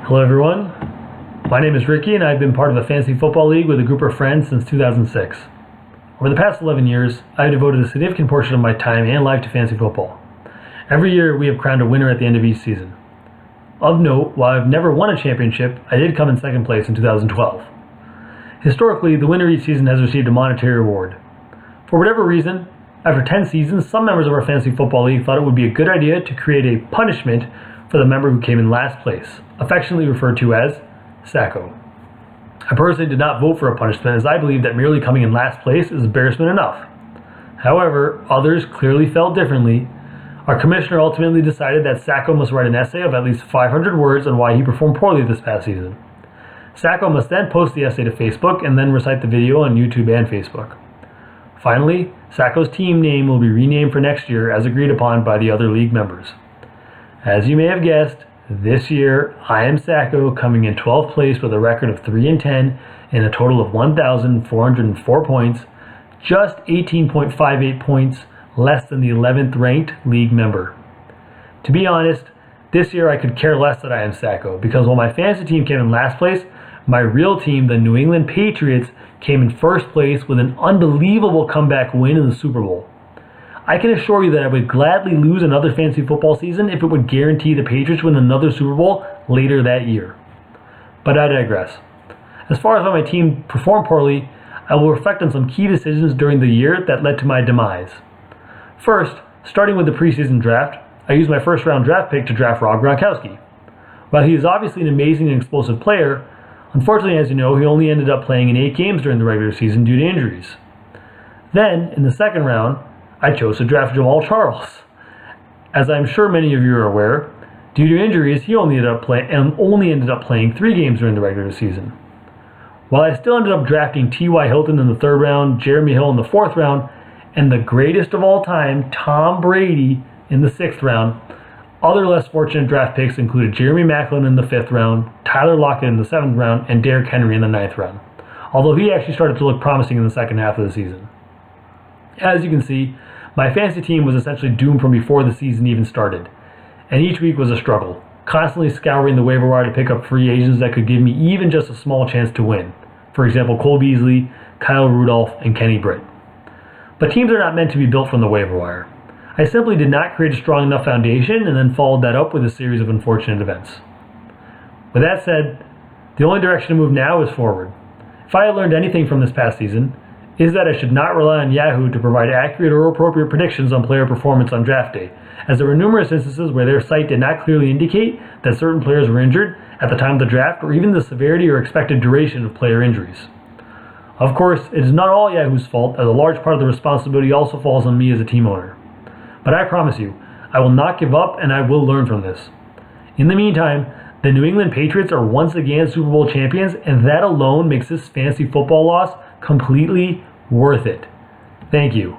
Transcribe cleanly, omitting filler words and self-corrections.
Hello everyone, my name is Ricky and I've been part of a fantasy football league with a group of friends since 2006. Over the past 11 years, I've devoted a significant portion of my time and life to fantasy football. Every year we have crowned a winner at the end of each season. Of note, while I've never won a championship, I did come in second place in 2012. Historically, the winner each season has received a monetary reward. For whatever reason, after 10 seasons, some members of our fantasy football league thought it would be a good idea to create a punishment for the member who came in last place, affectionately referred to as Sacko. I personally did not vote for a punishment as I believe that merely coming in last place is embarrassment enough. However, others clearly felt differently. Our commissioner ultimately decided that Sacko must write an essay of at least 500 words on why he performed poorly this past season. Sacko must then post the essay to Facebook and then recite the video on YouTube and Facebook. Finally, Sacko's team name will be renamed for next year as agreed upon by the other league members. As you may have guessed, this year I am Sacko, coming in 12th place with a record of 3-10 and a total of 1,404 points, just 18.58 points less than the 11th ranked league member. To be honest, this year I could care less that I am Sacko, because while my fantasy team came in last place, my real team, the New England Patriots, came in first place with an unbelievable comeback win in the Super Bowl. I can assure you that I would gladly lose another fantasy football season if it would guarantee the Patriots win another Super Bowl later that year. But I digress. As far as why my team performed poorly, I will reflect on some key decisions during the year that led to my demise. First, starting with the preseason draft, I used my first round draft pick to draft Rob Gronkowski. While he is obviously an amazing and explosive player, unfortunately, as you know, he only ended up playing in 8 games during the regular season due to injuries. Then, in the second round, I chose to draft Jamal Charles. As I'm sure many of you are aware, due to injuries, he only ended up playing 3 games during the regular season. While I still ended up drafting T.Y. Hilton in the 3rd round, Jeremy Hill in the 4th round, and the greatest of all time, Tom Brady, in the 6th round, other less fortunate draft picks included Jeremy Maclin in the 5th round, Tyler Lockett in the 7th round, and Derrick Henry in the 9th round, although he actually started to look promising in the second half of the season. As you can see, my fantasy team was essentially doomed from before the season even started, and each week was a struggle, constantly scouring the waiver wire to pick up free agents that could give me even just a small chance to win. For example, Cole Beasley, Kyle Rudolph, and Kenny Britt. But teams are not meant to be built from the waiver wire. I simply did not create a strong enough foundation and then followed that up with a series of unfortunate events. With that said, the only direction to move now is forward. If I had learned anything from this past season, is that I should not rely on Yahoo to provide accurate or appropriate predictions on player performance on draft day, as there were numerous instances where their site did not clearly indicate that certain players were injured at the time of the draft or even the severity or expected duration of player injuries. Of course, it is not all Yahoo's fault, as a large part of the responsibility also falls on me as a team owner. But I promise you, I will not give up and I will learn from this. In the meantime, the New England Patriots are once again Super Bowl champions, and that alone makes this fantasy football loss completely worth it. Thank you.